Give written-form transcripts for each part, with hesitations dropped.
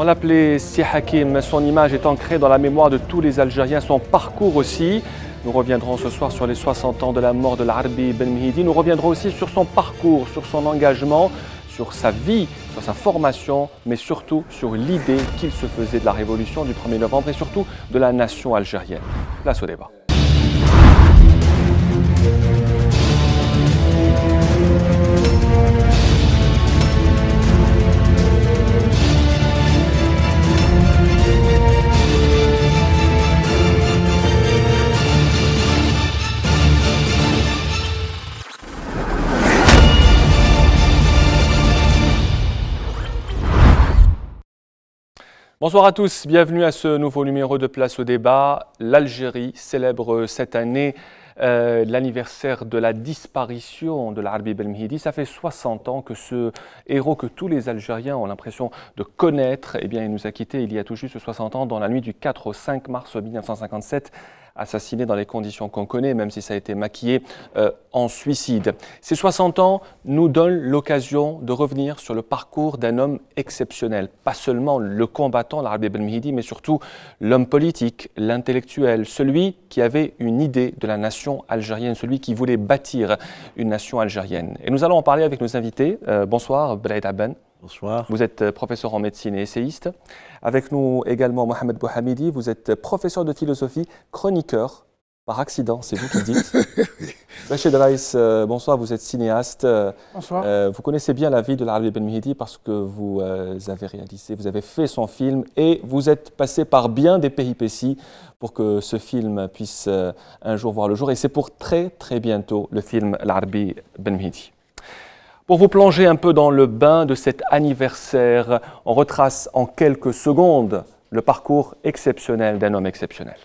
On l'appelait Si Hakim, son image est ancrée dans la mémoire de tous les Algériens, son parcours aussi. Nous reviendrons ce soir sur les 60 ans de la mort de l'Arbi Ben Mhidi. Nous reviendrons aussi sur son parcours, sur son engagement, sur sa vie, sur sa formation, mais surtout sur l'idée qu'il se faisait de la révolution du 1er novembre et surtout de la nation algérienne. Place au débat. Bonsoir à tous, bienvenue à ce nouveau numéro de Place au débat. L'Algérie célèbre cette année l'anniversaire de la disparition de l'Arbi Ben Mhidi. Ça fait 60 ans que ce héros que tous les Algériens ont l'impression de connaître, eh bien, il nous a quittés il y a tout juste 60 ans, dans la nuit du 4 au 5 mars 1957, assassiné dans les conditions qu'on connaît, même si ça a été maquillé en suicide. Ces 60 ans nous donnent l'occasion de revenir sur le parcours d'un homme exceptionnel. Pas seulement le combattant, l'Arbi Ben Mhidi, mais surtout l'homme politique, l'intellectuel, celui qui avait une idée de la nation algérienne, celui qui voulait bâtir une nation algérienne. Et nous allons en parler avec nos invités. Bonsoir, Blaïd Abben. Bonsoir. Vous êtes professeur en médecine et essayiste. Avec nous également Mohamed Bouhamidi, vous êtes professeur de philosophie, chroniqueur, par accident, c'est vous qui le dites. Rachid Raïs, bonsoir, vous êtes cinéaste. Bonsoir. Vous connaissez bien la vie de l'Arbi Ben Mhidi parce que vous avez fait son film et vous êtes passé par bien des péripéties pour que ce film puisse un jour voir le jour. Et c'est pour très très bientôt le film l'Arbi Ben Mhidi. Pour vous plonger un peu dans le bain de cet anniversaire, on retrace en quelques secondes le parcours exceptionnel d'un homme exceptionnel.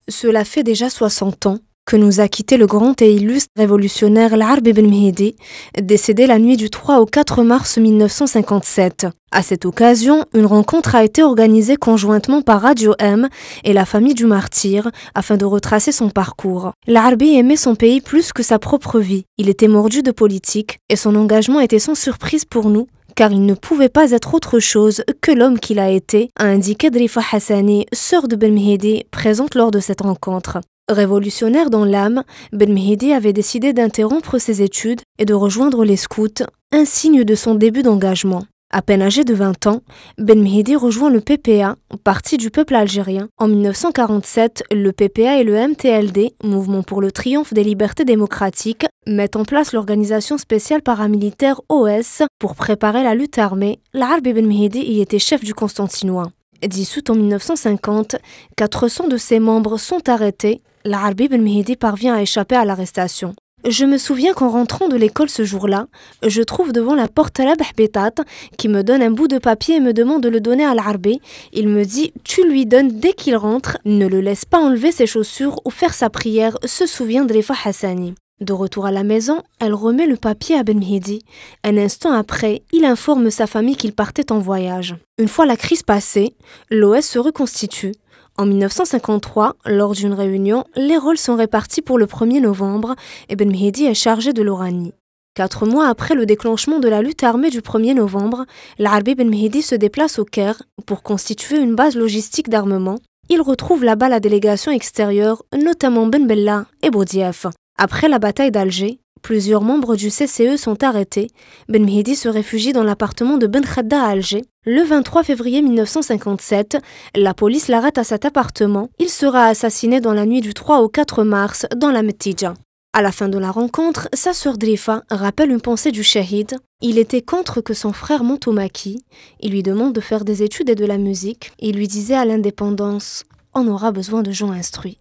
Cela fait déjà 60 ans que nous a quitté le grand et illustre révolutionnaire l'Arbi Ben Mhidi, décédé la nuit du 3 au 4 mars 1957. À cette occasion, une rencontre a été organisée conjointement par Radio M et la famille du martyr afin de retracer son parcours. L'Arbi aimait son pays plus que sa propre vie. Il était mordu de politique et son engagement était sans surprise pour nous, car il ne pouvait pas être autre chose que l'homme qu'il a été, a indiqué Drifa Hassani, sœur de Ben Mhidi, présente lors de cette rencontre. Révolutionnaire dans l'âme, Ben Mhidi avait décidé d'interrompre ses études et de rejoindre les scouts, un signe de son début d'engagement. À peine âgé de 20 ans, Ben Mhidi rejoint le PPA, parti du peuple algérien. En 1947, le PPA et le MTLD, Mouvement pour le triomphe des libertés démocratiques, mettent en place l'organisation spéciale paramilitaire OS pour préparer la lutte armée. L'Arbi Ben Mhidi y était chef du Constantinois. Dissoute en 1950, 400 de ses membres sont arrêtés. L'Arbi Ben Mhidi parvient à échapper à l'arrestation. Je me souviens qu'en rentrant de l'école ce jour-là, je trouve devant la porte Rabh Bétat qui me donne un bout de papier et me demande de le donner à l'Arbi. Il me dit « Tu lui donnes dès qu'il rentre, ne le laisse pas enlever ses chaussures ou faire sa prière », se souvient Drifa Hassani. De retour à la maison, elle remet le papier à Ben Mhidi. Un instant après, il informe sa famille qu'il partait en voyage. Une fois la crise passée, l'OS se reconstitue. En 1953, lors d'une réunion, les rôles sont répartis pour le 1er novembre et Ben Mhidi est chargé de l'Oranie. 4 mois après le déclenchement de la lutte armée du 1er novembre, l'Arbi Ben Mhidi se déplace au Caire pour constituer une base logistique d'armement. Il retrouve là-bas la délégation extérieure, notamment Ben Bella et Boudiaf. Après la bataille d'Alger, plusieurs membres du CCE sont arrêtés. Ben Mhidi se réfugie dans l'appartement de Ben Khadda à Alger. Le 23 février 1957, la police l'arrête à cet appartement. Il sera assassiné dans la nuit du 3 au 4 mars dans la Mettidja. À la fin de la rencontre, sa sœur Drifa rappelle une pensée du shahid. Il était contre que son frère monte au maquis. Il lui demande de faire des études et de la musique. Il lui disait à l'indépendance, on aura besoin de gens instruits.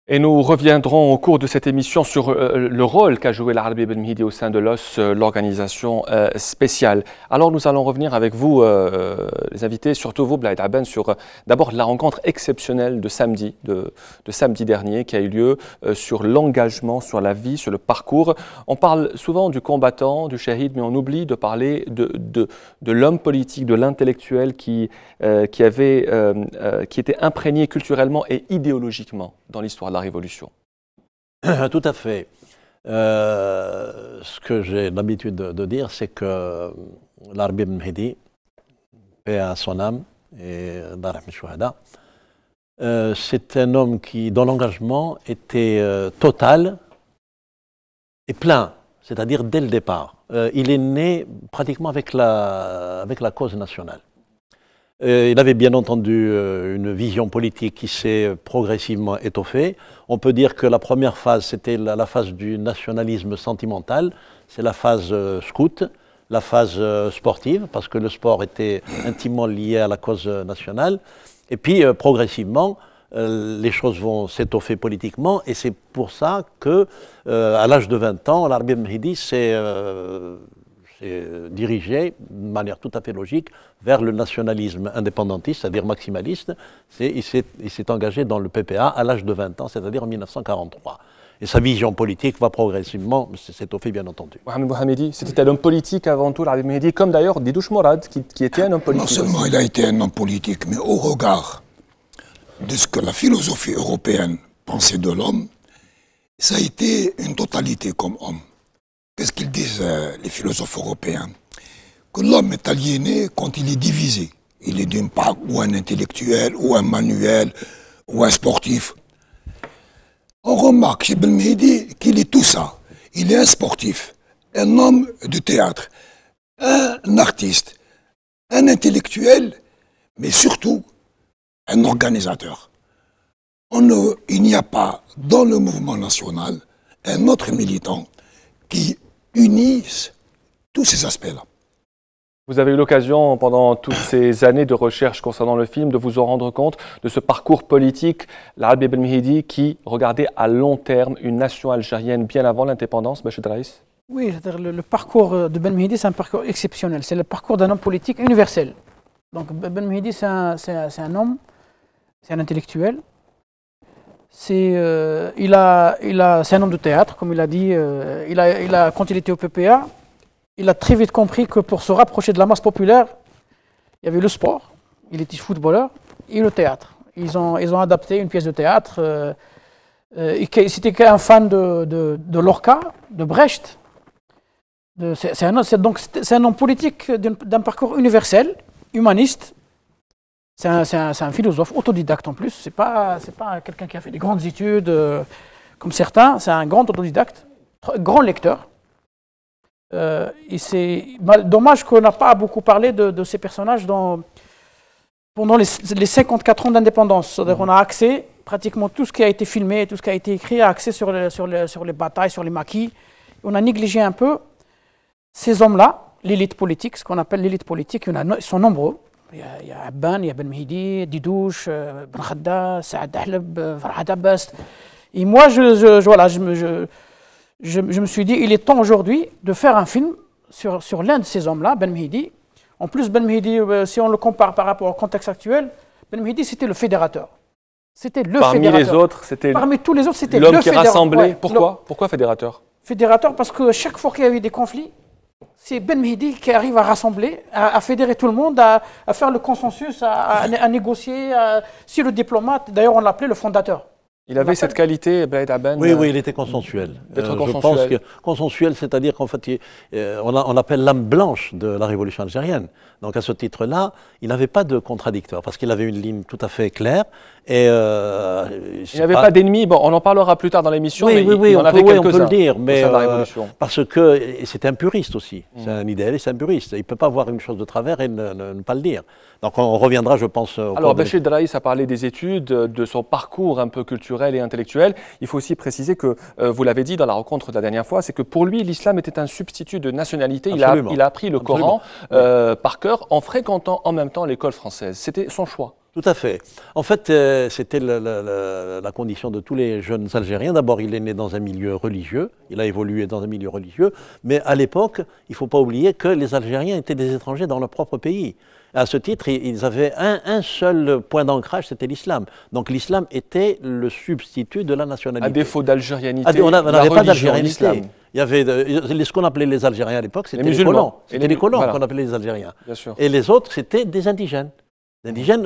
Et nous reviendrons au cours de cette émission sur le rôle qu'a joué l'Arbi Ben Mhidi au sein de l'OS, l'organisation spéciale. Alors nous allons revenir avec vous, les invités, surtout vous, Blaïd Abben, sur d'abord la rencontre exceptionnelle de samedi dernier qui a eu lieu sur l'engagement, sur la vie, sur le parcours. On parle souvent du combattant, du shahid, mais on oublie de parler de l'homme politique, de l'intellectuel qui était imprégné culturellement et idéologiquement dans l'histoire de la Révolution. Tout à fait. Ce que j'ai l'habitude de dire, c'est que l'Arbi Ben Mhidi paix à son âme, et Darah Shuhada. C'est un homme dont l'engagement était total et plein, c'est-à-dire dès le départ. Il est né pratiquement avec la cause nationale. Il avait bien entendu une vision politique qui s'est progressivement étoffée. On peut dire que la première phase, c'était la phase du nationalisme sentimental, c'est la phase scout, la phase sportive, parce que le sport était intimement lié à la cause nationale. Et puis, progressivement, les choses vont s'étoffer politiquement, et c'est pour ça que, à l'âge de 20 ans, l'Arbi Benmehidi s'est dirigé de manière tout à fait logique vers le nationalisme indépendantiste, c'est-à-dire maximaliste. Il s'est engagé dans le PPA à l'âge de 20 ans, c'est-à-dire en 1943. Et sa vision politique va progressivement s'étoffer, bien entendu. Mohamed Mohamedi, c'était un homme politique avant tout, l'Arbi Benmehidi, comme d'ailleurs Didouche Morad, qui était un homme politique. Non seulement il a été un homme politique, mais au regard de ce que la philosophie européenne pensait de l'homme, ça a été une totalité comme homme. Qu'est-ce qu'ils disent les philosophes européens? Que l'homme est aliéné quand il est divisé. Il est d'une part ou un intellectuel, ou un manuel, ou un sportif. On remarque chez Benmehidi qu'il est tout ça. Il est un sportif, un homme de théâtre, un artiste, un intellectuel, mais surtout un organisateur. Il n'y a pas dans le mouvement national un autre militant qui unisse tous ces aspects-là. Vous avez eu l'occasion, pendant toutes ces années de recherche concernant le film, de vous en rendre compte de ce parcours politique, l'Arbi Benmehidi, qui regardait à long terme une nation algérienne bien avant l'indépendance, Bachid Raïs? Oui, le parcours de Benmehidi, c'est un parcours exceptionnel. C'est le parcours d'un homme politique universel. Donc Benmehidi, c'est un homme, c'est un intellectuel. C'est un homme de théâtre, comme il a dit. Quand il était au PPA, il a très vite compris que pour se rapprocher de la masse populaire, il y avait le sport, il était footballeur, et le théâtre. Ils ont adapté une pièce de théâtre. C'était un fan de Lorca, de Brecht. C'est un homme politique d'un parcours universel, humaniste. C'est un philosophe autodidacte en plus. C'est pas quelqu'un qui a fait des grandes études comme certains. C'est un grand autodidacte, grand lecteur. C'est dommage qu'on n'a pas beaucoup parlé de ces personnages pendant les 54 ans d'indépendance. C'est-à-dire qu'on a accès, pratiquement tout ce qui a été filmé, tout ce qui a été écrit, a accès sur les batailles, sur les maquis. On a négligé un peu ces hommes-là, l'élite politique, ce qu'on appelle l'élite politique. Ils sont nombreux. Il y a Abban, il y a Benmehidi, Didouche, Ben Khadda, Saad Ahleb, Farhad Abbas. Et moi, je me suis dit, il est temps aujourd'hui de faire un film sur l'un de ces hommes-là, Benmehidi. En plus, Benmehidi, si on le compare par rapport au contexte actuel, Benmehidi, c'était le fédérateur. C'était le fédérateur. Parmi tous les autres, c'était le fédérateur. L'homme qui rassemblait. Ouais, pourquoi fédérateur? Fédérateur parce que chaque fois qu'il y a eu des conflits, c'est Benmehidi qui arrive à rassembler, à fédérer tout le monde, à faire le consensus, à négocier. Si le diplomate, d'ailleurs on l'appelait le fondateur. Il avait cette qualité, Blaid Abban. Oui, il était consensuel. D'être consensuel. Je pense que consensuel, c'est-à-dire qu'en fait, on appelle l'âme blanche de la révolution algérienne. Donc à ce titre-là, il n'avait pas de contradicteur, parce qu'il avait une ligne tout à fait claire. Et il n'avait pas d'ennemis. Bon, on en parlera plus tard dans l'émission. Oui, mais on peut le dire, mais parce que c'était un puriste aussi. C'est un idéaliste, un puriste. Il ne peut pas voir une chose de travers et ne pas le dire. Donc on reviendra, je pense. Alors Bachid Raïs a parlé des études, de son parcours un peu culturel et intellectuel. Il faut aussi préciser que, vous l'avez dit dans la rencontre de la dernière fois, c'est que pour lui, l'islam était un substitut de nationalité. Il a appris le Coran par cœur en fréquentant en même temps l'école française. C'était son choix. Tout à fait. En fait, c'était la condition de tous les jeunes Algériens. D'abord, il est né dans un milieu religieux, il a évolué dans un milieu religieux, mais à l'époque, il ne faut pas oublier que les Algériens étaient des étrangers dans leur propre pays. À ce titre, ils avaient un seul point d'ancrage, c'était l'islam. Donc l'islam était le substitut de la nationalité. À défaut d'algérianité, on n'avait pas d'algérianité. Il y avait ce qu'on appelait les Algériens à l'époque, c'était les colons. C'était les colons qu'on appelait les Algériens. Bien sûr. Et les autres, c'était des indigènes. Les indigènes,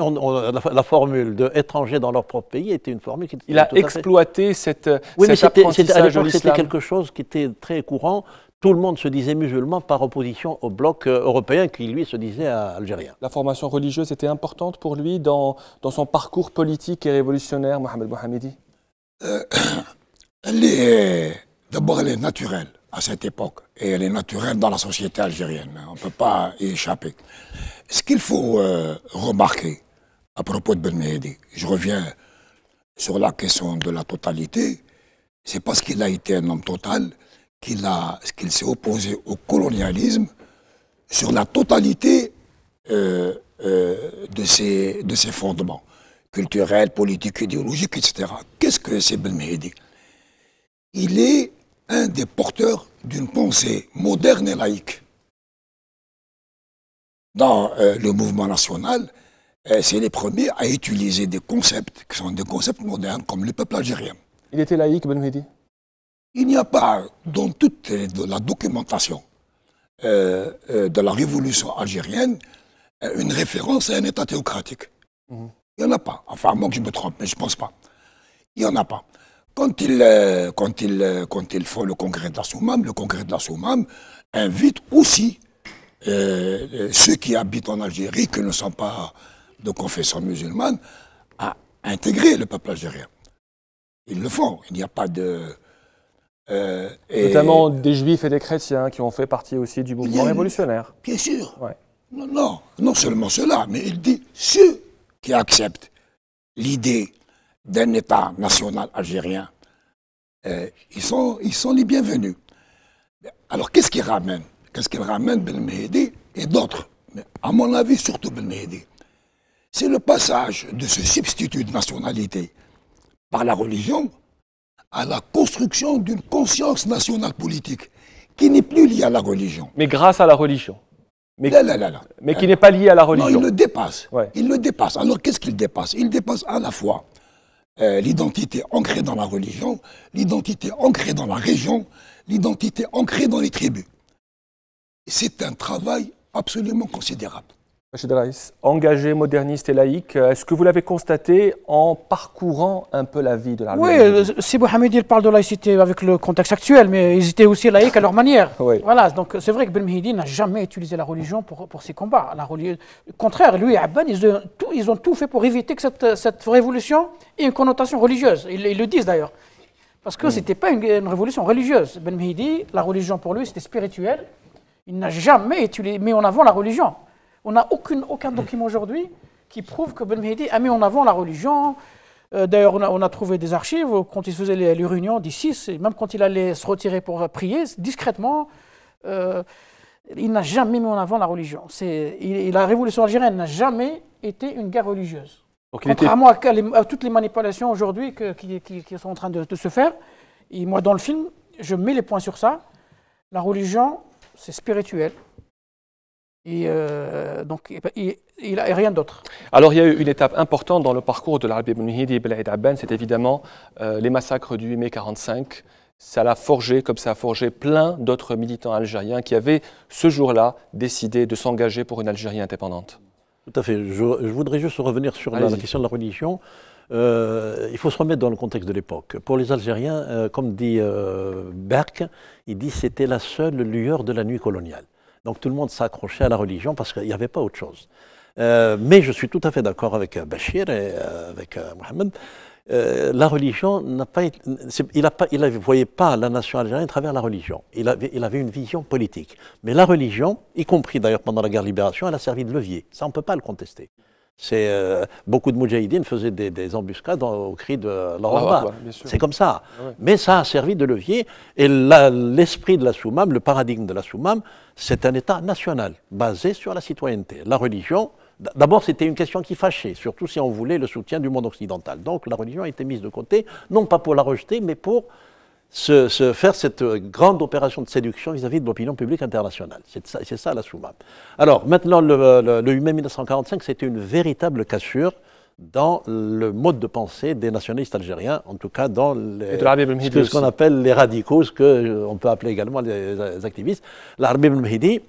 la formule d'étrangers dans leur propre pays était une formule qui était. Il a exploité cet apprentissage à l'époque, c'était quelque chose qui était très courant. tout le monde se disait musulman par opposition au bloc européen qui, lui, se disait algérien. La formation religieuse était importante pour lui dans son parcours politique et révolutionnaire, Mohamed Bouhamidi? D'abord, elle est naturelle à cette époque et elle est naturelle dans la société algérienne. On ne peut pas y échapper. Ce qu'il faut remarquer à propos de Ben Mehdi, je reviens sur la question de la totalité, c'est parce qu'il a été un homme total qu'il s'est opposé au colonialisme sur la totalité de ses fondements culturels, politiques, idéologiques, etc. Qu'est-ce que c'est Ben Mehdi? Il est un des porteurs d'une pensée moderne et laïque. Dans le mouvement national, c'est les premiers à utiliser des concepts qui sont des concepts modernes, comme le peuple algérien. Il était laïque, Ben Mehdi? Il n'y a pas, dans toute la documentation de la révolution algérienne, une référence à un État théocratique. Il n'y en a pas. Enfin, à moins que je me trompe, mais je ne pense pas. Il n'y en a pas. Quand ils font le congrès de la Soumam invite aussi ceux qui habitent en Algérie, qui ne sont pas de confession musulmane, à intégrer le peuple algérien. Ils le font. Il n'y a pas de... Notamment des juifs et des chrétiens qui ont fait partie aussi du mouvement révolutionnaire. Bien sûr. Ouais. Non seulement cela, mais il dit ceux qui acceptent l'idée d'un État national algérien, ils sont les bienvenus. Alors qu'est-ce qu'il ramène? Qu'est-ce qu'il ramène Ben Mehdi et d'autres? Mais à mon avis, surtout Ben Mehdi. C'est le passage de ce substitut de nationalité par la religion à la construction d'une conscience nationale politique qui n'est plus liée à la religion. Mais grâce à la religion. Mais Mais qui n'est pas liée à la religion. Non, il le dépasse. Ouais. Il le dépasse. Alors qu'est-ce qu'il dépasse? Il dépasse à la fois l'identité ancrée dans la religion, l'identité ancrée dans la région, l'identité ancrée dans les tribus. C'est un travail absolument considérable. Rachid Raïs, engagé, moderniste et laïque, est-ce que vous l'avez constaté en parcourant un peu la vie de la Oui, si Bouhamidi parle de laïcité avec le contexte actuel, mais ils étaient aussi laïcs à leur manière. Oui. Voilà, donc c'est vrai que Ben Mehdi n'a jamais utilisé la religion pour ses combats. Au contraire, lui et Abban, ils ont tout fait pour éviter que cette révolution ait une connotation religieuse. Ils le disent d'ailleurs. Parce que ce n'était pas une révolution religieuse. Ben Mehdi, la religion pour lui, c'était spirituel. Il n'a jamais mis en avant la religion. On n'a aucun document aujourd'hui qui prouve que Ben Mehdi a mis en avant la religion. D'ailleurs, on a trouvé des archives quand il faisait les réunions d'ISIS, et même quand il allait se retirer pour prier, discrètement, il n'a jamais mis en avant la religion. La révolution algérienne n'a jamais été une guerre religieuse. Donc, contrairement à toutes les manipulations aujourd'hui qui sont en train de se faire. Et moi, dans le film, je mets les points sur ça. La religion, c'est spirituel. Et donc, il n'a rien d'autre. Alors, il y a eu une étape importante dans le parcours de l'Arbi Ben Mehdi et Belhaïd Abban, c'est évidemment les massacres du 8 mai 1945. Ça l'a forgé, comme ça a forgé plein d'autres militants algériens qui avaient, ce jour-là, décidé de s'engager pour une Algérie indépendante. Tout à fait. Je voudrais juste revenir sur la question de la religion. Il faut se remettre dans le contexte de l'époque. Pour les Algériens, comme dit Berck, il dit que c'était la seule lueur de la nuit coloniale. Donc tout le monde s'accrochait à la religion parce qu'il n'y avait pas autre chose. Mais je suis tout à fait d'accord avec Bachir et avec Mohamed. La religion n'a pas été, il ne voyait pas la nation algérienne à travers la religion. Il avait une vision politique. Mais la religion, y compris d'ailleurs pendant la guerre de libération, elle a servi de levier. Ça, on ne peut pas le contester. Beaucoup de moudjahidines faisaient des embuscades au cri de Allah. C'est comme ça. Ouais. Mais ça a servi de levier. Et l'esprit de la Soumam, le paradigme de la Soumam, c'est un État national basé sur la citoyenneté. La religion, d'abord, c'était une question qui fâchait, surtout si on voulait le soutien du monde occidental. Donc la religion a été mise de côté, non pas pour la rejeter, mais pour faire cette grande opération de séduction vis-à-vis de l'opinion publique internationale. C'est ça la Soumam. Alors maintenant, le 8 mai 1945, c'était une véritable cassure dans le mode de pensée des nationalistes algériens, en tout cas dans ce qu'on appelle les radicaux, ce qu'on peut appeler également les activistes. L'Arbi Ben Mehdi,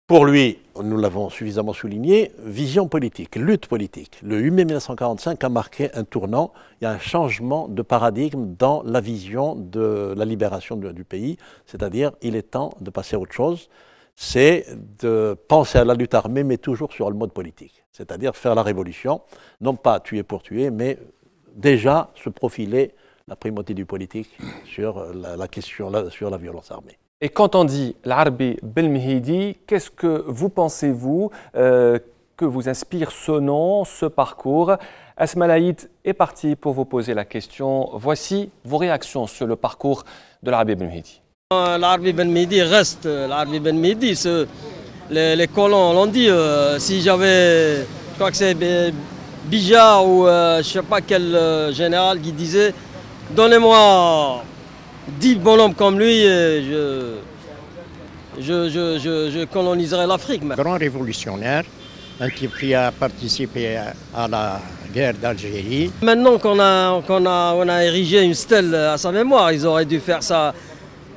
Pour lui, nous l'avons suffisamment souligné, vision politique, lutte politique. Le 8 mai 1945 a marqué un tournant, il y a un changement de paradigme dans la vision de la libération du pays, c'est-à-dire il est temps de passer à autre chose, c'est de penser à la lutte armée, mais toujours sur le mode politique, c'est-à-dire faire la révolution, non pas tuer pour tuer, mais déjà se profiler la primauté du politique sur la question, sur la violence armée. Et quand on dit l'Arbi Belmhidi, qu'est-ce que vous pensez-vous que vous inspire ce nom, ce parcours? Asma Laïd est parti pour vous poser la question. Voici vos réactions sur le parcours de l'Arbi Belmhidi. L'Arbi Belmhidi reste l'Arbi Belmhidi. Les colons l'ont dit, si j'avais, je crois que c'est Bija ou je ne sais pas quel général qui disait, donnez-moi 10 bonhommes comme lui, je coloniserai l'Afrique. Grand révolutionnaire, un type qui a participé à la guerre d'Algérie. Maintenant qu'on a érigé une stèle à sa mémoire, ils auraient dû faire ça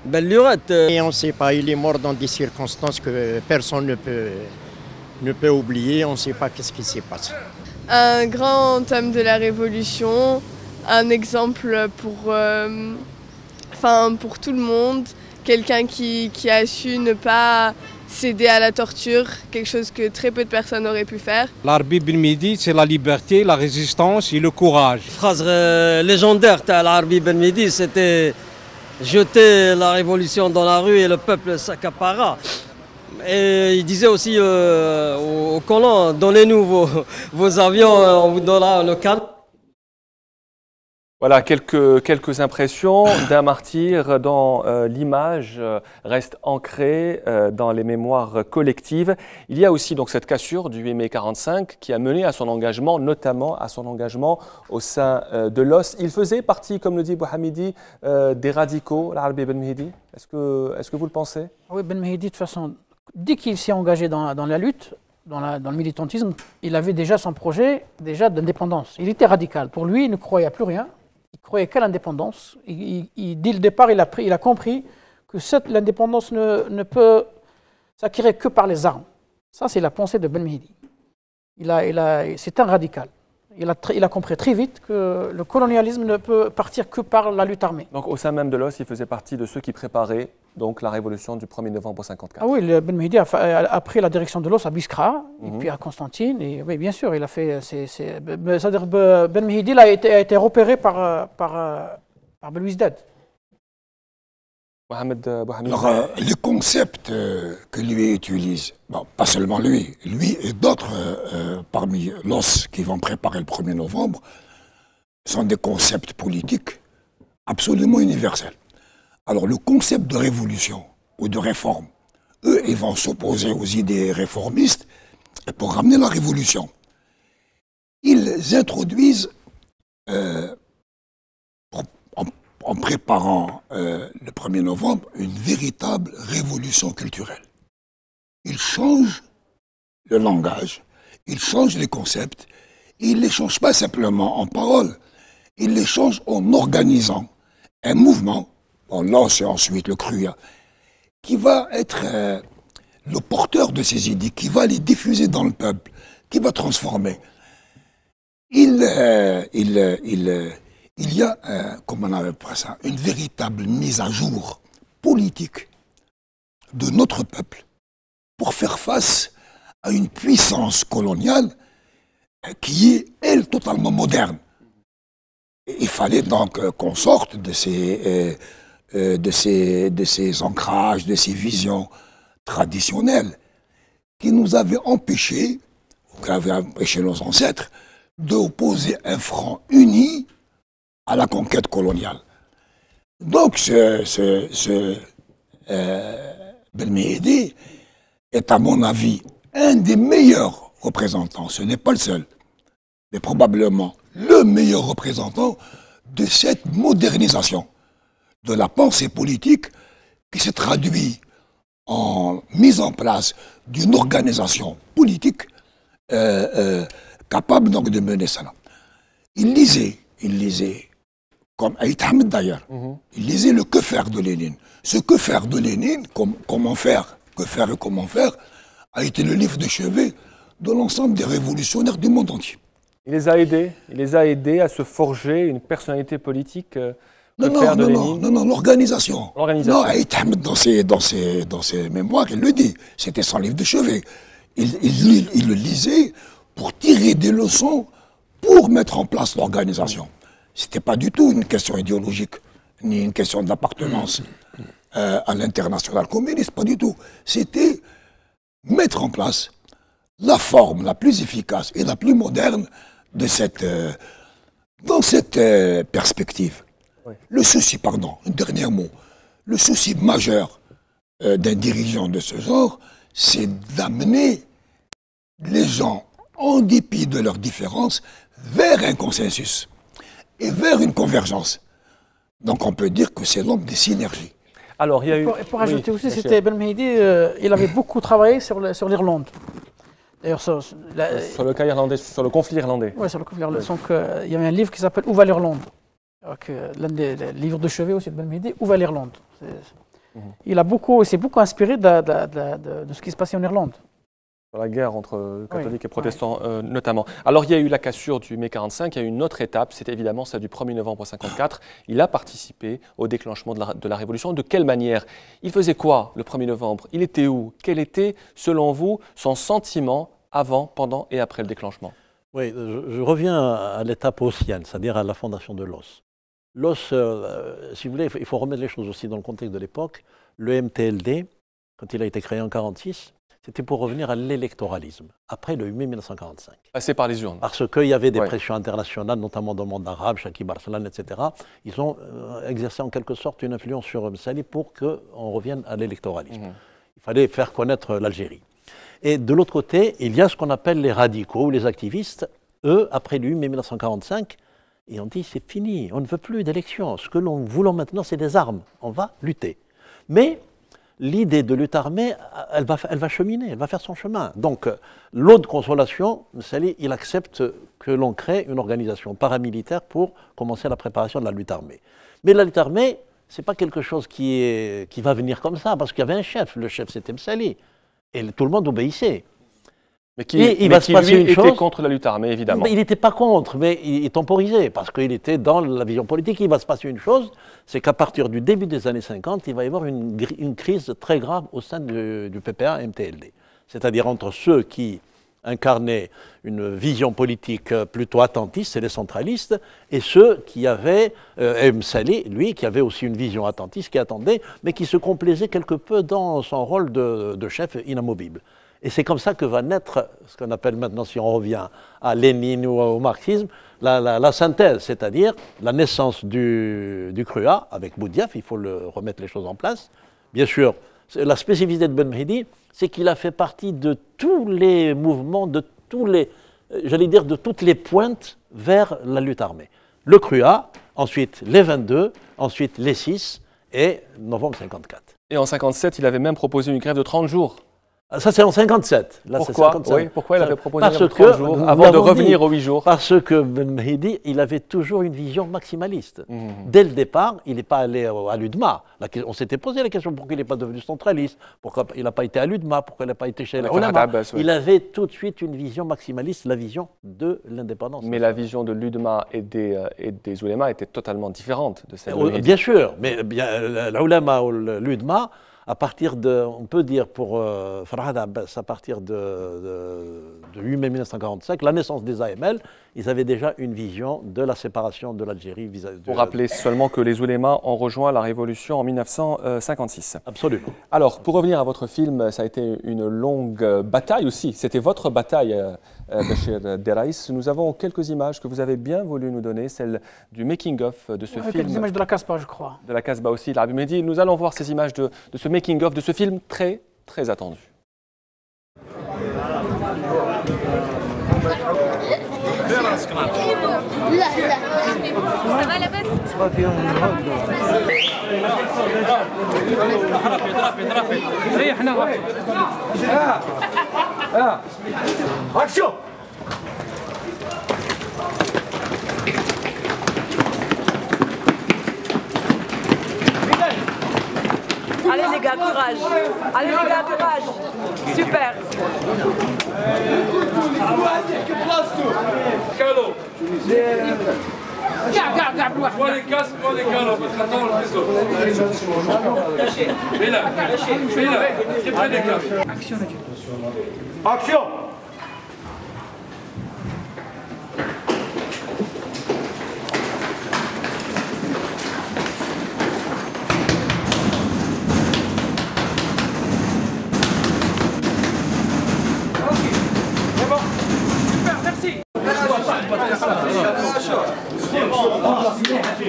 belle lurette. Et on ne sait pas, il est mort dans des circonstances que personne ne peut oublier, on ne sait pas qu'est-ce qui s'est passé. Un grand homme de la Révolution, un exemple pour tout le monde, quelqu'un qui a su ne pas céder à la torture, quelque chose que très peu de personnes auraient pu faire. L'Arbi Belmhidi, c'est la liberté, la résistance et le courage. Phrase légendaire à l'Arbi Belmhidi, c'était jeter la révolution dans la rue et le peuple s'accapara. Et il disait aussi aux colons, donnez-nous vos avions, on vous donnera le cadre. Voilà quelques impressions d'un martyr dont l'image reste ancrée dans les mémoires collectives. Il y a aussi donc cette cassure du 8 mai 1945 qui a mené à son engagement, notamment à son engagement au sein de l'OS. Il faisait partie, comme le dit Bouhamidi, des radicaux, l'Arbi Belmhidi. Est-ce que vous le pensez? Oui, Belmhidi, de toute façon, dès qu'il s'est engagé dans la lutte, dans le militantisme, il avait déjà son projet d'indépendance. Il était radical. Pour lui, il ne croyait à plus rien. Il croyait qu'à l'indépendance. Dès le départ, il a compris que l'indépendance ne peut s'acquérir que par les armes. Ça, c'est la pensée de Belmhidi. C'est un radical. Il a compris très vite que le colonialisme ne peut partir que par la lutte armée. Donc au sein même de l'OS, il faisait partie de ceux qui préparaient donc, la révolution du 1er novembre 1954. Ah oui, Belmhidi a pris la direction de l'OS à Biskra, et puis à Constantine. Et oui, bien sûr, il a fait... C'est-à-dire Belmhidi a été repéré par Belouizdad. Mohamed Bouhamidi. Alors, les concepts que lui utilise, bon, pas seulement lui et d'autres parmi l'OS qui vont préparer le 1er novembre, sont des concepts politiques absolument universels. Alors, le concept de révolution ou de réforme, eux, ils vont s'opposer aux idées réformistes et pour ramener la révolution. Ils introduisent en préparant le 1er novembre, une véritable révolution culturelle. Ils changent le langage, ils changent les concepts, et ils ne les changent pas simplement en paroles, ils les changent en organisant un mouvement, on lance ensuite le CRUA, qui va être le porteur de ces idées, qui va les diffuser dans le peuple, qui va transformer. Il y a, comment on appelle ça, une véritable mise à jour politique de notre peuple pour faire face à une puissance coloniale qui est, elle, totalement moderne. Il fallait donc qu'on sorte de ces ancrages, de ces visions traditionnelles qui nous avaient empêchés, ou qui avaient empêché nos ancêtres, d'opposer un front uni à la conquête coloniale. Donc, Belmhidi est, à mon avis, un des meilleurs représentants, ce n'est pas le seul, mais probablement le meilleur représentant de cette modernisation de la pensée politique qui se traduit en mise en place d'une organisation politique capable donc de mener cela. Il lisait, comme Aït Hamid d'ailleurs, il lisait le Que faire de Lénine. Ce Que faire de Lénine, comment faire, que faire et comment faire, a été le livre de chevet de l'ensemble des révolutionnaires du monde entier. Il les a aidés à se forger une personnalité politique non, l'organisation. L'organisation. Non, Aït Ahmed, dans ses mémoires, il le dit, c'était son livre de chevet. Il le lisait pour tirer des leçons pour mettre en place l'organisation. Ce n'était pas du tout une question idéologique, ni une question d'appartenance à l'international communiste, pas du tout. C'était mettre en place la forme la plus efficace et la plus moderne de dans cette perspective. Oui. Le souci, pardon, un dernier mot, le souci majeur d'un dirigeant de ce genre, c'est d'amener les gens, en dépit de leurs différences, vers un consensus et vers une convergence. Donc on peut dire que c'est l'homme des synergies. Alors, il y a eu... Pour ajouter aussi, c'était Ben Mehdi, il avait beaucoup travaillé sur l'Irlande. D'ailleurs, sur le cas irlandais, sur le conflit irlandais. Oui, sur le conflit irlandais. Donc, il y avait un livre qui s'appelle Où va l'Irlande? L'un des livres de chevet aussi de Ben Mehdi, Où va l'Irlande? Il s'est beaucoup inspiré de ce qui se passait en Irlande. Sur la guerre entre catholiques et protestants notamment. Alors il y a eu la cassure du mai 45, il y a eu une autre étape, c'était évidemment celle du 1er novembre 54. Il a participé au déclenchement de la révolution. De quelle manière? Il faisait quoi le 1er novembre? Il était où? Quel était, selon vous, son sentiment avant, pendant et après le déclenchement? Oui, je reviens à l'étape haussienne, c'est-à-dire à la fondation de l'OS. L'OS, si vous voulez, il faut remettre les choses aussi dans le contexte de l'époque. Le MTLD, quand il a été créé en 1946, c'était pour revenir à l'électoralisme, après le 8 mai 1945. Passer par les urnes. Parce qu'il y avait des pressions internationales, notamment dans le monde arabe, Shakib Arslan, etc. Ils ont exercé en quelque sorte une influence sur Msali pour qu'on revienne à l'électoralisme. Il fallait faire connaître l'Algérie. Et de l'autre côté, il y a ce qu'on appelle les radicaux, les activistes. Eux, après le 8 mai 1945, ils ont dit c'est fini, on ne veut plus d'élections. Ce que nous voulons maintenant, c'est des armes. On va lutter. Mais l'idée de lutte armée, elle va cheminer, elle va faire son chemin. Donc, l'eau de consolation, Msali, il accepte que l'on crée une organisation paramilitaire pour commencer la préparation de la lutte armée. Mais la lutte armée, ce n'est pas quelque chose qui va venir comme ça, parce qu'il y avait un chef. Le chef, c'était Msali. Et tout le monde obéissait. Mais qui était contre la lutte armée, évidemment. Il n'était pas contre, mais il temporisait, parce qu'il était dans la vision politique. Il va se passer une chose, c'est qu'à partir du début des années 50, il va y avoir une crise très grave au sein du PPA-MTLD. C'est-à-dire entre ceux qui incarnaient une vision politique plutôt attentiste, c'est les centralistes, et ceux qui avaient, Msali, lui, qui avait aussi une vision attentiste, qui attendait, mais qui se complaisait quelque peu dans son rôle de chef inamovible. Et c'est comme ça que va naître ce qu'on appelle maintenant, si on revient à Lénine ou au marxisme, la synthèse, c'est-à-dire la naissance du CRUA avec Boudiaf, il faut remettre les choses en place. Bien sûr, la spécificité de Ben Mehdi, c'est qu'il a fait partie de tous les mouvements, de toutes les pointes vers la lutte armée. Le CRUA, ensuite les 22, ensuite les 6 et novembre 54. Et en 57, il avait même proposé une grève de 30 jours. Ça, c'est en 57. Là, pourquoi il avait proposé 30 jours avant de revenir aux 8 jours? Parce que Ben Mehdi, il avait toujours une vision maximaliste. Dès le départ, il n'est pas allé à l'UDMA. On s'était posé la question pourquoi il n'est pas devenu centraliste, pourquoi il n'a pas été à l'UDMA, pourquoi il n'a pas été chez les ulama. Il avait tout de suite une vision maximaliste, la vision de l'indépendance. Mais la vision de l'UDMA et des oulémas était totalement différente de celle de Mehdi. Bien sûr, mais l'ulama ou l'UDMA, à partir de, on peut dire pour Farhad Abbas, à partir de 8 mai 1945, la naissance des AML, ils avaient déjà une vision de la séparation de l'Algérie vis-à-vis de... Pour rappeler seulement que les oulémas ont rejoint la révolution en 1956. Absolument. Alors, pour revenir à votre film, ça a été une longue bataille aussi. C'était votre bataille, Béchir Deraïs. Nous avons quelques images que vous avez bien voulu nous donner, celle du making-of de ce film. Quelques images de la Casbah, je crois. De la Casbah aussi, l'Arabie Mehdi. Nous allons voir ces images de ce making-of de ce film très, très attendu. Action! Allez les gars, courage. Allez les gars, courage. Super. Prends les casques, prends les gars, attends le faisceau. Fais-la, très près des casques. Action.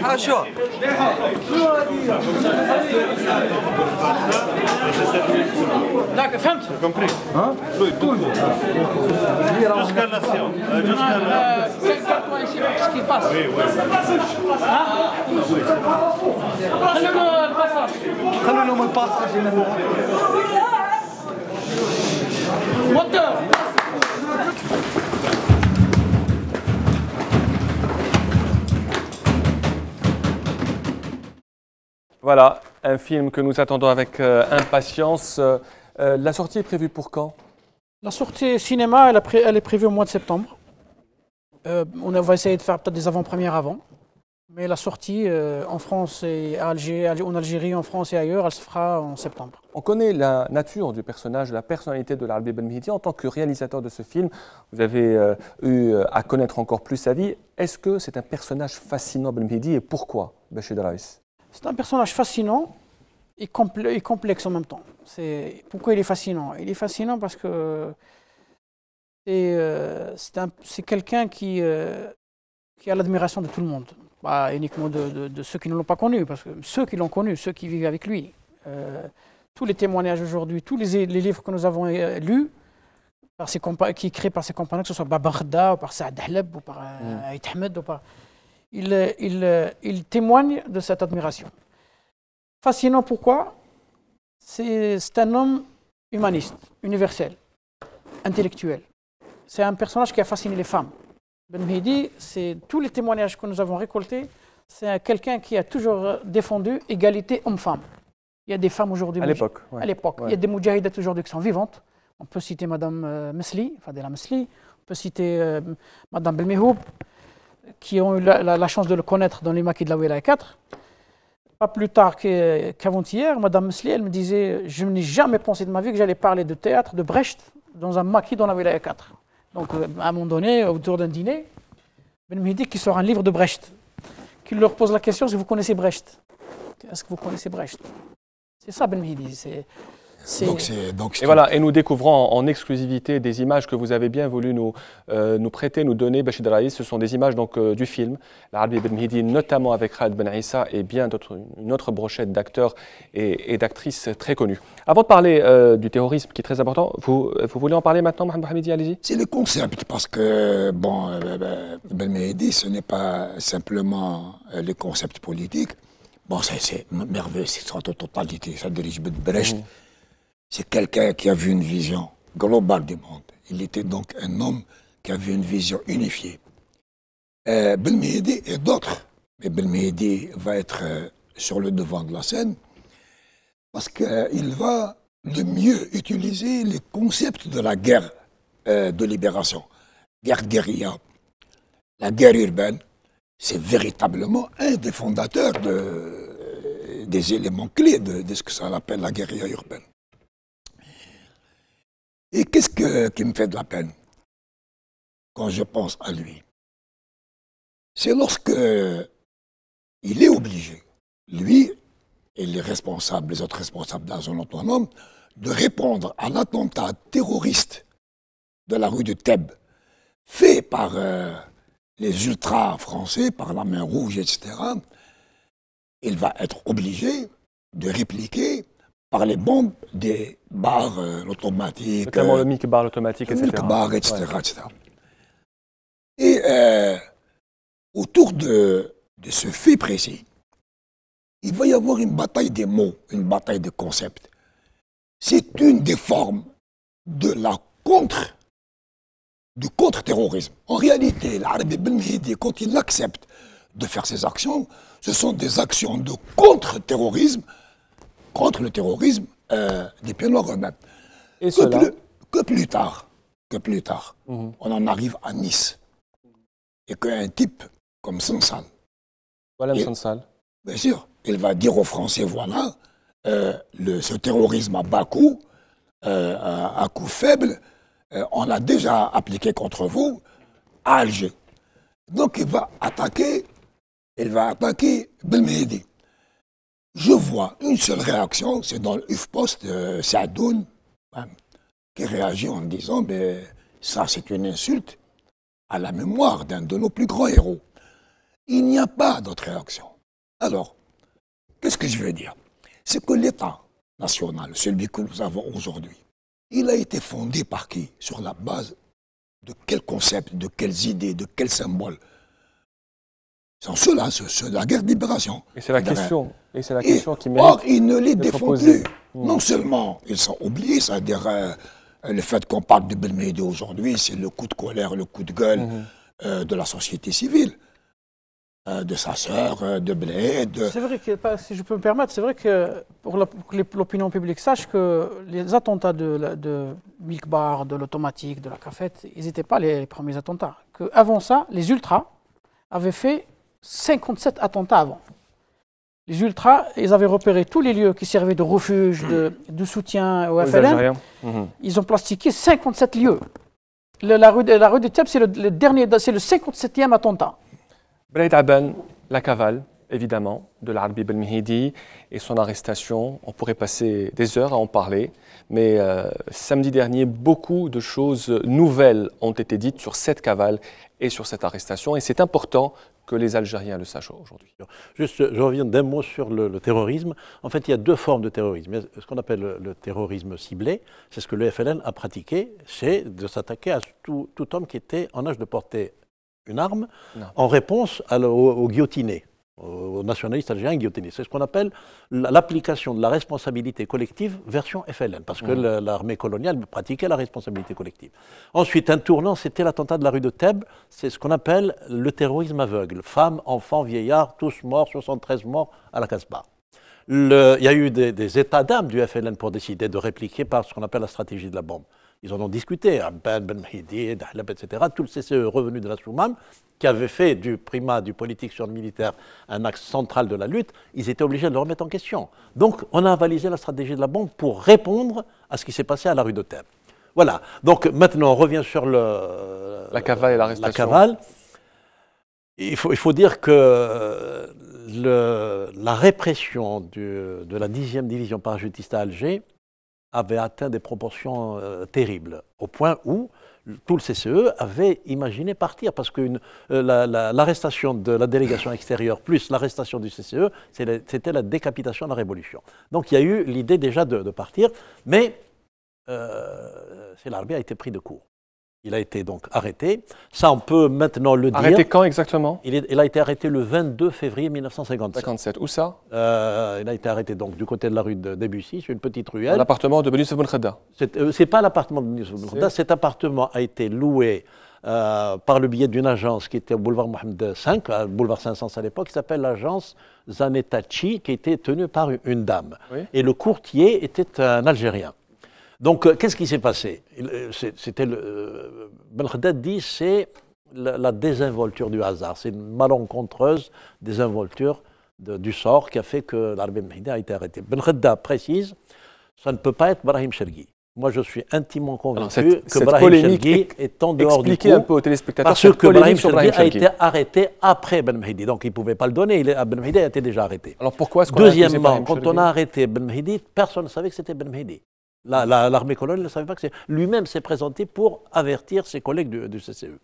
Action. D'accord, فهمت. Compris. Hein? Jusqu'à la séance. Jusqu'à la... ce qui passe. Oui, oui. خلينا الباساج. خلوا لهم الباساج هنا. موتور. Voilà, un film que nous attendons avec impatience. La sortie est prévue pour quand? La sortie cinéma, elle est prévue au mois de septembre. On va essayer de faire peut-être des avant-premières avant. Mais la sortie en France et en Algérie, en France et ailleurs, elle se fera en septembre. On connaît la nature du personnage, la personnalité de l'Arbi Benmehidi. En tant que réalisateur de ce film, vous avez eu à connaître encore plus sa vie. Est-ce que c'est un personnage fascinant, Benmehidi, et pourquoi, Bachir Raïs? C'est un personnage fascinant et complexe en même temps. Pourquoi il est fascinant? Il est fascinant parce que c'est quelqu'un qui a l'admiration de tout le monde. Pas uniquement de ceux qui ne l'ont pas connu, parce que ceux qui l'ont connu, ceux qui vivent avec lui. Tous les témoignages aujourd'hui, tous les livres que nous avons lus, qui créés par ses compagnons, que ce soit Babarda, ou par Saad Hleb, ou par Aït Ahmed, il témoigne de cette admiration. Fascinant pourquoi? C'est un homme humaniste, universel, intellectuel. C'est un personnage qui a fasciné les femmes. Benmehidi, c'est tous les témoignages que nous avons récoltés, c'est quelqu'un qui a toujours défendu égalité homme-femme. Il y a des femmes aujourd'hui. À l'époque. Ouais. À l'époque. Ouais. Il y a des moudjahidates aujourd'hui qui sont vivantes. On peut citer Madame Mesli, Fadela Mesli. On peut citer Madame Belmehoub, qui ont eu la chance de le connaître dans les maquis de la Wilaya 4. Pas plus tard qu'avant-hier, Madame Mesli, elle me disait, je n'ai jamais pensé de ma vie que j'allais parler de théâtre de Brecht dans un maquis dans la Wilaya 4. Donc, à un moment donné, autour d'un dîner, Benmehidi qui sort un livre de Brecht, qui leur pose la question si vous connaissez Brecht. Est-ce que vous connaissez Brecht? C'est ça, Benmehidi. Et voilà, et nous découvrons en exclusivité des images que vous avez bien voulu nous prêter, nous donner, Bachir Raïs. Ce sont des images donc, du film, l'Arbi Benmehidi, notamment avec Khaled Ben Issa et bien une autre brochette d'acteurs et d'actrices très connus. Avant de parler du terrorisme, qui est très important, vous voulez en parler maintenant, Mohamed Hamidi, allez-y. C'est le concept, parce que, bon, Benmehidi, ce n'est pas simplement les concepts politiques. Bon, c'est merveilleux, c'est sa totalité, ça dirige Brecht. C'est quelqu'un qui a vu une vision globale du monde. Il était donc un homme qui avait une vision unifiée. Benmehidi et d'autres. Mais Benmehidi va être sur le devant de la scène parce qu'il va le mieux utiliser les concepts de la guerre de libération. Guerre guérilla. La guerre urbaine, c'est véritablement un des fondateurs des éléments clés de ce que ça appelle la guérilla urbaine. Et qu'est-ce qui me fait de la peine quand je pense à lui? C'est lorsque il est obligé, lui et les autres responsables de la zone autonome, de répondre à l'attentat terroriste de la rue de Thèbes, fait par les ultras français, par la main rouge, etc. Il va être obligé de répliquer par les bombes des bars automatiques. Notamment le Mikbar automatique, etc. Le Mikbar, etc. Ouais. etc. Et autour de ce fait précis, il va y avoir une bataille des mots, une bataille de concepts. C'est une des formes du contre-terrorisme. En réalité, l'Arbi Benmehidi, quand il accepte de faire ces actions, ce sont des actions de contre-terrorisme contre le terrorisme des pieds noirs eux-mêmes. Et cela Que plus tard, on en arrive à Nice. Et qu'un type comme Sansal, Voilà Sansal. bien sûr, il va dire aux Français, voilà, ce terrorisme à bas coût, à coût faible, on l'a déjà appliqué contre vous à Alger. Donc il va attaquer Belmehdi. Je vois une seule réaction, c'est dans le HuffPost, Saadoun, qui réagit en disant, ça c'est une insulte à la mémoire d'un de nos plus grands héros. Il n'y a pas d'autre réaction. Alors, qu'est-ce que je veux dire? C'est que l'État national, celui que nous avons aujourd'hui, il a été fondé par qui? Sur la base de quels concepts, de quelles idées, de quels symboles? C'est ceux-là, ceux de la guerre de libération. Et c'est la question, qui mérite. Or, ils ne les défendent plus. Non seulement ils sont oubliés, c'est-à-dire le fait qu'on parle de Belmehdi aujourd'hui, c'est le coup de colère, le coup de gueule de la société civile. De sa sœur, de Bled. C'est vrai que, si je peux me permettre, c'est vrai que pour que l'opinion publique sache que les attentats de Milkbar, de l'automatique, de la cafette, ils n'étaient pas les premiers attentats. Avant ça, les ultras avaient fait 57 attentats avant. Les ultras, ils avaient repéré tous les lieux qui servaient de refuge, de soutien au FLN. Ils ont plastiqué 57 lieux. La rue de Teb, c'est le 57e attentat. Bled Aben, la cavale, évidemment, de l'Arbi Belmehdi et son arrestation. On pourrait passer des heures à en parler, mais samedi dernier, beaucoup de choses nouvelles ont été dites sur cette cavale et sur cette arrestation, et c'est important que les Algériens le sachent aujourd'hui. Juste, je reviens d'un mot sur le terrorisme. En fait, il y a deux formes de terrorisme. Ce qu'on appelle le terrorisme ciblé, c'est ce que le FLN a pratiqué, c'est de s'attaquer à tout homme qui était en âge de porter une arme en réponse aux guillotinés, aux nationalistes algériens guillotinés. C'est ce qu'on appelle l'application de la responsabilité collective version FLN, parce que l'armée coloniale pratiquait la responsabilité collective. Ensuite, un tournant, c'était l'attentat de la rue de Thèbes, c'est ce qu'on appelle le terrorisme aveugle. Femmes, enfants, vieillards, tous morts, 73 morts à la Casbah. Il y a eu des états d'âme du FLN pour décider de répliquer par ce qu'on appelle la stratégie de la bombe. Ils en ont discuté, Ben Belmehdi, Dahlab, etc. Tout le CCE revenu de la Soumam, qui avait fait du primat du politique sur le militaire un axe central de la lutte, ils étaient obligés de le remettre en question. Donc, on a avalisé la stratégie de la bombe pour répondre à ce qui s'est passé à la rue de Thèbes. Voilà. Donc, maintenant, on revient sur la cavale et l'arrestation. La cavale. Il faut dire que la répression de la 10e division parachutiste à Alger avait atteint des proportions terribles, au point où tout le CCE avait imaginé partir, parce que l'arrestation de la délégation extérieure plus l'arrestation du CCE, c'était la décapitation de la Révolution. Donc il y a eu l'idée déjà de partir, mais l'Arbi a été pris de court. Il a été donc arrêté. Ça, on peut maintenant le dire. Arrêté quand exactement? Il a été arrêté le 22 février 1957. Où ça? Il a été arrêté donc du côté de la rue de Debussy, sur une petite ruelle. L'appartement de Ben Youssef Ben Khedda. C'est pas l'appartement de Ben Youssef Ben Khedda. Cet appartement a été loué par le biais d'une agence qui était au boulevard Mohamed V, boulevard Saint-Saëns à l'époque, qui s'appelle l'agence Zanetachi, qui était tenue par une dame. Oui. Et le courtier était un Algérien. Donc, qu'est-ce qui s'est passé? Ben Khedda dit c'est la désinvolture du hasard, c'est une malencontreuse désinvolture du sort qui a fait que l'Arbi Belmehdi a été arrêté. Ben Khedda précise, ça ne peut pas être Brahim Chergui. Moi, je suis intimement convaincu que Brahim Chergui est en dehors du coup, un peu aux téléspectateurs, parce que Brahim Chergui a été arrêté après Belmehdi, donc il ne pouvait pas le donner, Belmehdi a été déjà arrêté. Alors pourquoi est-ce qu'on a accusé Brahim Deuxièmement, quand on a arrêté Belmehdi, personne ne savait que c'était Belmehdi. L'armée coloniale ne savait pas que c'est. Lui-même s'est présenté pour avertir ses collègues du CCE.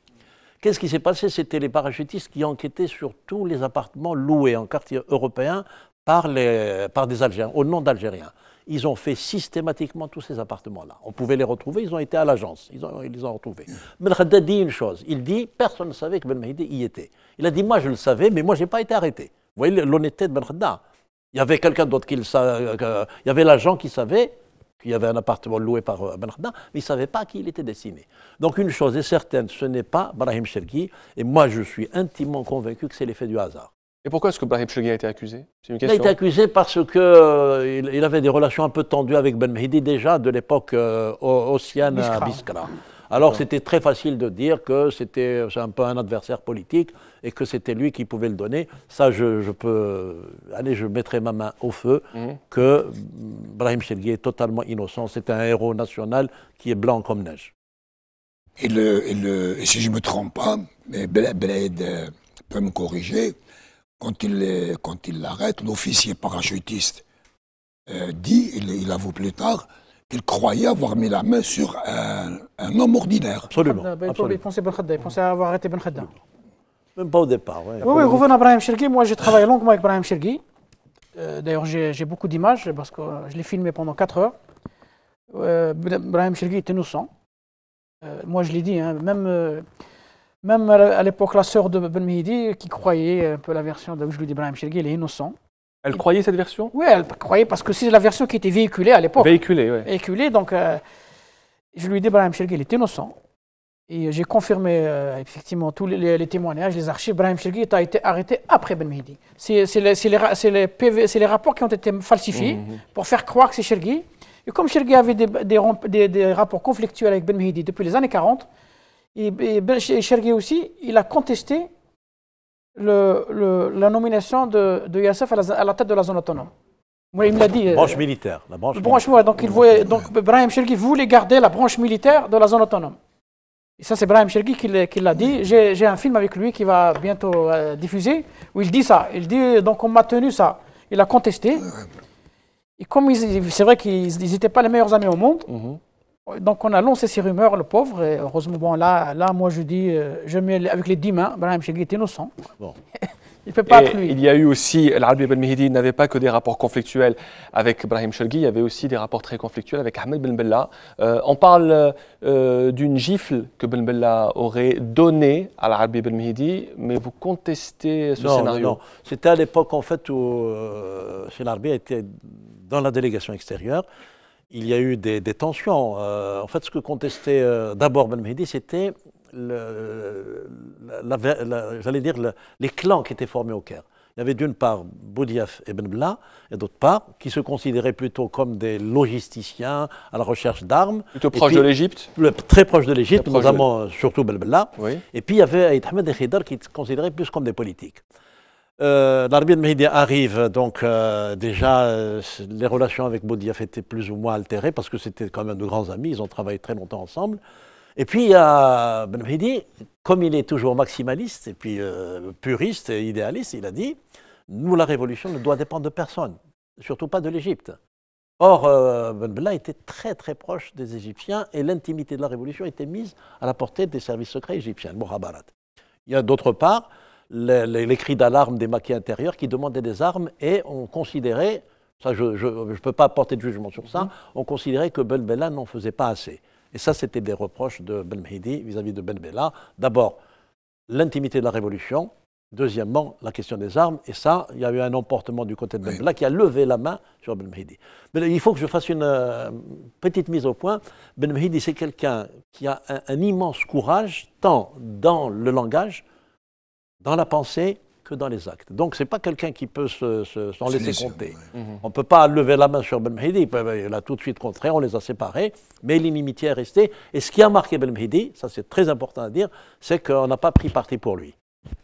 Qu'est-ce qui s'est passé? C'était les parachutistes qui enquêtaient sur tous les appartements loués en quartier européen par des Algériens, au nom d'Algériens. Ils ont fait systématiquement tous ces appartements-là. On pouvait les retrouver, ils ont été à l'agence, ils les ont retrouvés. Ben Khedda dit une chose, il dit personne ne savait que Belmehdi y était. Il a dit moi je le savais, mais moi je n'ai pas été arrêté. Vous voyez l'honnêteté de Ben Khedda. Il y avait quelqu'un d'autre qui le savait, il y avait l'agent qui savait qu'il y avait un appartement loué par Ben Khedda, mais il ne savait pas à qui il était destiné. Donc une chose est certaine, ce n'est pas Brahim Chergui, et moi je suis intimement convaincu que c'est l'effet du hasard. Et pourquoi est-ce que Brahim Chergui a été accusé? C'est une Il a question. été accusé parce qu'il il avait des relations un peu tendues avec Ben Mehdi déjà de l'époque Ossiane à Biskra. Alors c'était très facile de dire que c'était un peu un adversaire politique et que c'était lui qui pouvait le donner. Ça, je mettrai ma main au feu que Brahim Chergui est totalement innocent. C'est un héros national qui est blanc comme neige. Et si je ne me trompe pas, mais Belaïd peut me corriger, quand il l'arrête, l'officier parachutiste dit, il avoue plus tard, qu'il croyait avoir mis la main sur un homme ordinaire. Absolument. Il pensait avoir arrêté Ben Khadda. Même pas au départ. Ouais. Oui, revenons à Brahim Chergui. Moi, j'ai travaillé longuement avec Brahim Chergui. D'ailleurs, j'ai beaucoup d'images parce que je l'ai filmé pendant 4 heures. Brahim Chergui est innocent. Moi, je l'ai dit, hein, même à l'époque, la sœur de Ben Mehdi, qui croyait un peu la version de Oujloudi Brahim Chergui, il est innocent. Elle croyait cette version? Oui, elle croyait parce que c'est la version qui était véhiculée à l'époque. Véhiculée, oui. Véhiculée, donc je lui ai dit Brahim Chergui, il est innocent. Et j'ai confirmé effectivement tous les témoignages, les archives. Brahim Chergui a été arrêté après Ben Mehdi. C'est les rapports qui ont été falsifiés pour faire croire que c'est Chergui. Et comme Chergui avait des rapports conflictuels avec Ben Mehdi depuis les années 40, et Chergui aussi, il a contesté la nomination de Yassef à la tête de la zone autonome. Moi, il me l'a dit. Branche militaire. La branche militaire. Donc Brahim Chergui voulait garder la branche militaire de la zone autonome. Et ça, c'est Brahim Chergui qui l'a dit. J'ai un film avec lui qui va bientôt diffuser, où il dit ça. Il dit, donc on m'a tenu ça. Il a contesté. Et comme c'est vrai qu'ils n'étaient pas les meilleurs amis au monde, donc on a lancé ces rumeurs, le pauvre. Et heureusement, bon, là, moi je dis, je mets avec les 10 mains, Brahim Chergui est innocent. Bon. Il ne peut pas être lui. Il y a eu aussi, l'Arbi Ben Mehdi n'avait pas que des rapports conflictuels avec Brahim Chergui, il y avait aussi des rapports très conflictuels avec Ahmed Ben Bella. On parle d'une gifle que Ben Bella aurait donnée à l'Arbi Ben Mehdi, mais vous contestez ce scénario. Non, c'était à l'époque en fait où l'Arbi était dans la délégation extérieure. Il y a eu des tensions. En fait, ce que contestait d'abord Ben Mehdi, c'était j'allais dire les clans qui étaient formés au Caire. Il y avait d'une part Boudiaf et Ben Bella, et d'autre part qui se considéraient plutôt comme des logisticiens à la recherche d'armes. Plutôt proche de l'Égypte? Très proche de l'Égypte, notamment surtout Ben Bella. Oui. Et puis il y avait Aït Ahmed et Khidar qui se considéraient plus comme des politiques. L'Arbi Ben Mehdi arrive, donc déjà les relations avec Boudiaf étaient plus ou moins altérées parce que c'était quand même de grands amis, ils ont travaillé très longtemps ensemble. Et puis il y a Ben Mehdi, comme il est toujours maximaliste et puis puriste et idéaliste, il a dit nous la révolution ne doit dépendre de personne, surtout pas de l'Égypte. Or Ben Bella était très très proche des Égyptiens et l'intimité de la révolution était mise à la portée des services secrets égyptiens, le Mukhabarat. Il y a d'autre part les cris d'alarme des maquis intérieurs qui demandaient des armes et on considérait, ça je ne peux pas porter de jugement sur ça, on considérait que Ben Bella n'en faisait pas assez. Et ça, c'était des reproches de Ben Mehdi vis-à-vis de Ben Bella. D'abord, l'intimité de la révolution. Deuxièmement, la question des armes. Et ça, il y a eu un emportement du côté de Ben Bella qui a levé la main sur Ben Mehdi. Mais il faut que je fasse une petite mise au point. Ben Mehdi, c'est quelqu'un qui a un immense courage, tant dans le langage, dans la pensée, que dans les actes. Donc, ce n'est pas quelqu'un qui peut s'en laisser compter. On ne peut pas lever la main sur Ben Mehdi, il a tout de suite contraire, on les a séparés, mais l'inimitié est restée. Et ce qui a marqué Ben Mehdi, ça c'est très important à dire, c'est qu'on n'a pas pris parti pour lui.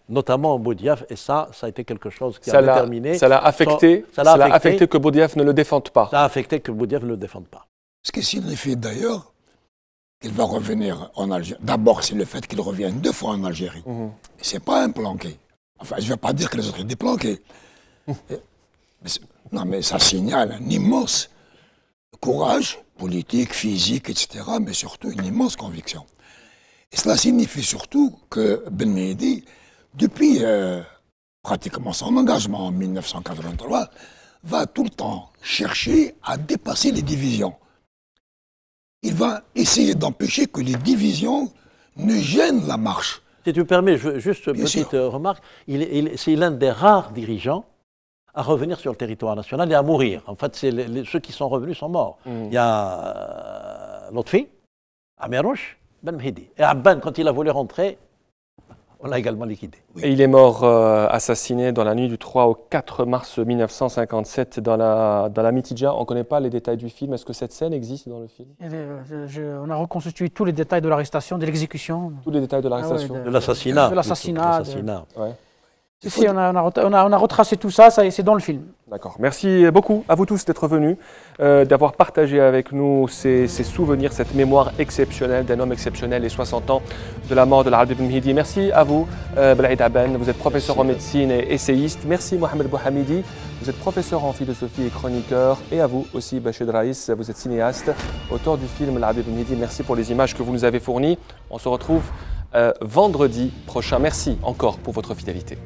Notamment en Boudiaf, et ça a été quelque chose qui a déterminé. Ça l'a affecté, affecté que Boudiaf ne le défende pas. Ça a affecté que Boudiaf ne le défende pas. Ce qui signifie d'ailleurs qu'il va revenir en Algérie. D'abord, c'est le fait qu'il revienne 2 fois en Algérie. Ce n'est pas un planqué. Enfin, je ne vais pas dire que les autres étaient planqués. Non, mais ça signale un immense courage politique, physique, etc., mais surtout une immense conviction. Et cela signifie surtout que Ben Mehdi, depuis pratiquement son engagement en 1983, va tout le temps chercher à dépasser les divisions. Il va essayer d'empêcher que les divisions ne gênent la marche. Si tu me permets, juste une petite remarque, c'est l'un des rares dirigeants à revenir sur le territoire national et à mourir. En fait, ceux qui sont revenus sont morts. Il y a Lotfi, Amirouche, Ben Mehdi. Et Abban, quand il a voulu rentrer, On l'a également liquidé. Et il est mort assassiné dans la nuit du 3 au 4 mars 1957 dans la Mitidja. On ne connaît pas les détails du film. Est-ce que cette scène existe dans le film? On a reconstitué tous les détails de l'arrestation, de l'exécution. Tous les détails de l'arrestation. De l'assassinat. De l'assassinat. Ouais. Si, on a retracé tout ça, c'est dans le film. D'accord. Merci beaucoup à vous tous d'être venus, d'avoir partagé avec nous ces souvenirs, cette mémoire exceptionnelle d'un homme exceptionnel, les 60 ans de la mort de l'Arbi Ben Mhidi. Merci à vous, Blaïd Aben, vous êtes professeur en médecine et essayiste. Merci Mohamed Bouhamidi, vous êtes professeur en philosophie et chroniqueur. Et à vous aussi, Bachir Raïs, vous êtes cinéaste, auteur du film l'Arbi Ben Mhidi. Merci pour les images que vous nous avez fournies. On se retrouve vendredi prochain. Merci encore pour votre fidélité.